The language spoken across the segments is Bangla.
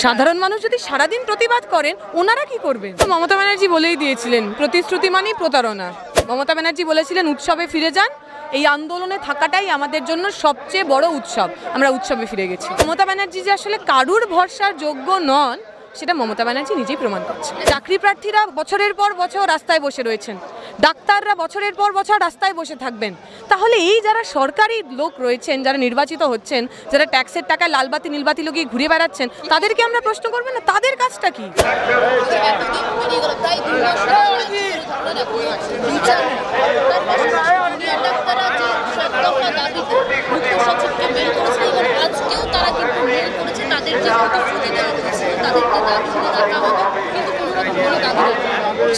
সাধারণ মানুষ যদি সারাদিন প্রতিবাদ করেন ওনারা কি করবেন? তো মমতা ব্যানার্জি বলেই দিয়েছিলেন প্রতিশ্রুতি মানেই প্রতারণা। মমতা ব্যানার্জি বলেছিলেন উৎসবে ফিরে যান, এই আন্দোলনে থাকাটাই আমাদের জন্য সবচেয়ে বড় উৎসব, আমরা উৎসবে ফিরে গেছি। মমতা ব্যানার্জি যে আসলে কারুর ভরসার যোগ্য নন সেটা মমতা ব্যানার্জি নিজেই প্রমাণ করছে। চাকরি প্রার্থীরা বছরের পর বছর রাস্তায় বসে রয়েছেন, ডাক্তাররা বছরের পর বছর রাস্তায় বসে থাকবেন। তাহলে এই যারা সরকারি লোক রয়েছেন, যারা নির্বাচিত হচ্ছেন, যারা ট্যাক্সের টাকায় লালবাতি নীলবাতি লগিয়ে ঘুরে বেড়াচ্ছেন, তাদেরকে আমরা প্রশ্ন করবো না তাদের কাজটা কি?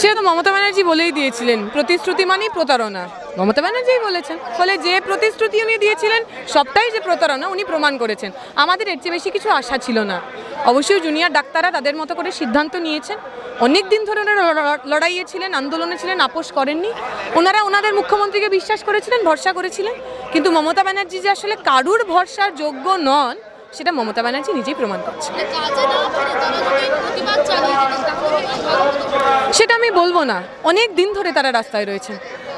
সে তো মমতা ব্যানার্জি বলেই দিয়েছিলেন প্রতিশ্রুতি মানেই প্রতারণা। মমতা ব্যানার্জিই বলেছেন, ফলে যে প্রতিশ্রুতি উনি দিয়েছিলেন সবটাই যে প্রতারণা উনি প্রমাণ করেছেন। আমাদের এর চেয়ে বেশি কিছু আশা ছিল না। অবশ্যই জুনিয়র ডাক্তাররা তাদের মতো করে সিদ্ধান্ত নিয়েছেন, অনেক দিন ধরে লড়াইয়ে ছিলেন, আন্দোলনে ছিলেন, আপোষ করেননি। ওনারা ওনাদের মুখ্যমন্ত্রীকে বিশ্বাস করেছিলেন, ভরসা করেছিলেন। কিন্তু মমতা ব্যানার্জি যে আসলে কারুর ভরসার যোগ্য নন সেটা মমতা ব্যানার্জি নিজেই প্রমাণ করছে। সেটা আমি বলবো না, অনেক দিন ধরে তারা রাস্তায় রয়েছেন।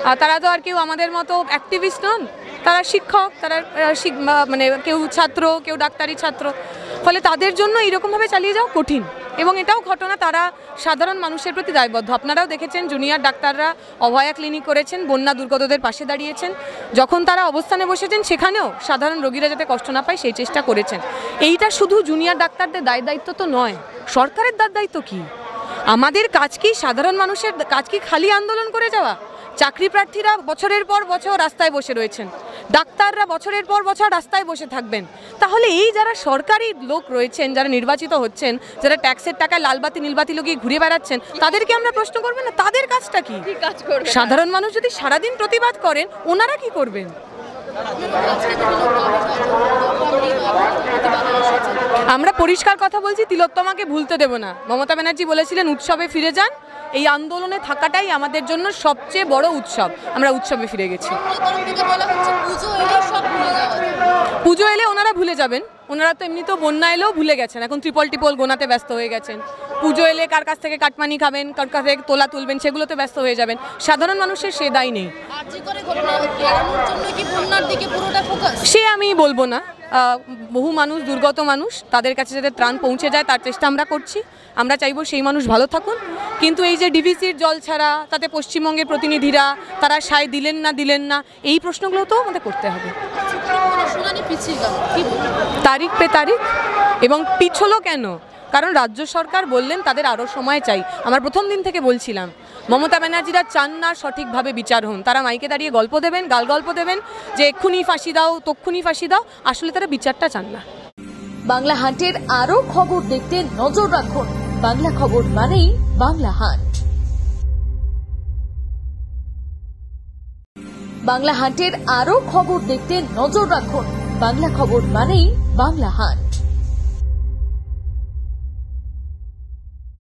আর তারা তো আর কেউ আমাদের মতো অ্যাক্টিভিস্ট নন, তারা শিক্ষক, তারা মানে কেউ ছাত্র, কেউ ডাক্তারি ছাত্র। ফলে তাদের জন্য এইরকমভাবে চালিয়ে যাওয়া কঠিন। এবং এটাও ঘটনা, তারা সাধারণ মানুষের প্রতি দায়বদ্ধ। আপনারাও দেখেছেন জুনিয়র ডাক্তাররা অভয়া ক্লিনিক করেছেন, বন্যা দুর্গতদের পাশে দাঁড়িয়েছেন। যখন তারা অবস্থানে বসেছেন সেখানেও সাধারণ রোগীরা যাতে কষ্ট না পায় সেই চেষ্টা করেছেন। এইটা শুধু জুনিয়র ডাক্তারদের দায়িত্ব তো নয়, সরকারের দায়িত্ব কি? আমাদের কাজ কি? সাধারণ মানুষের কাজ কি খালি আন্দোলন করে যাওয়া? চাকরি প্রার্থীরা বছরের পর বছর রাস্তায় বসে রয়েছেন, ডাক্তাররা বছরের পর বছর রাস্তায় বসে থাকবেন। তাহলে এই যারা সরকারি লোক রয়েছেন, যারা নির্বাচিত হচ্ছেন, যারা ট্যাক্সের টাকায় লালবাতি নীলবাতি লগিয়ে ঘুরে বেড়াচ্ছেন, তাদেরকে আমরা প্রশ্ন করবো না তাদের কাজটা কি? সাধারণ মানুষ যদি সারাদিন প্রতিবাদ করেন ওনারা কি করবেন? আমরা পরিষ্কার কথা বলছি, তিলোত্তমাকে ভুলতে দেব না। মমতা ব্যানার্জি বলেছিলেন উৎসবে ফিরে যান, এই আন্দোলনে থাকাটাই আমাদের জন্য সবচেয়ে বড় উৎসব, আমরা উৎসবে ফিরে গেছি। পুজো এলে ওনারা ভুলে যাবেন, ওনারা তো এমনিতেও বন্যা এলেও ভুলে গেছেন, এখন ত্রিপল টিপল গোনাতে ব্যস্ত হয়ে গেছেন। পুজো এলে কার কাছ থেকে কাটমানি খাবেন, কার কাছ থেকে তোলা তুলবেন, সেগুলোতে ব্যস্ত হয়ে যাবেন। সাধারণ মানুষের সে দায় নেই। সে আমি বলবো না, বহু মানুষ, দুর্গত মানুষ, তাদের কাছে যাতে ত্রাণ পৌঁছে যায় তার চেষ্টা আমরা করছি। আমরা চাইবো সেই মানুষ ভালো থাকুন। কিন্তু এই যে ডিভিসির জল ছাড়া তাতে পশ্চিমবঙ্গের প্রতিনিধিরা তারা সায় দিলেন না, এই প্রশ্নগুলো তো আমাদের করতে হবে। তারিখ পে তারিখ, এবং পিছলো কেন? কারণ রাজ্য সরকার বললেন তাদের আরও সময় চাই। আমার প্রথম দিন থেকে বলছিলাম মমতা ব্যানার্জিরা চান না সঠিকভাবে বিচার হন। তারা মাইকে দাঁড়িয়ে গল্প দেবেন, গাল গল্প দেবেন যে এক্ষুনি ফাঁসি দাও, তক্ষুনি ফাঁসি দাও। আসলে তারা বিচারটা চান না। বাংলা হান্টের আরও খবর দেখতে নজর রাখুন। বাংলা খবর মানেই বাংলা হান্ট। বাংলা হান্টের আরও খবর দেখতে নজর রাখুন। বাংলা খবর মানেই বাংলা হান্ট।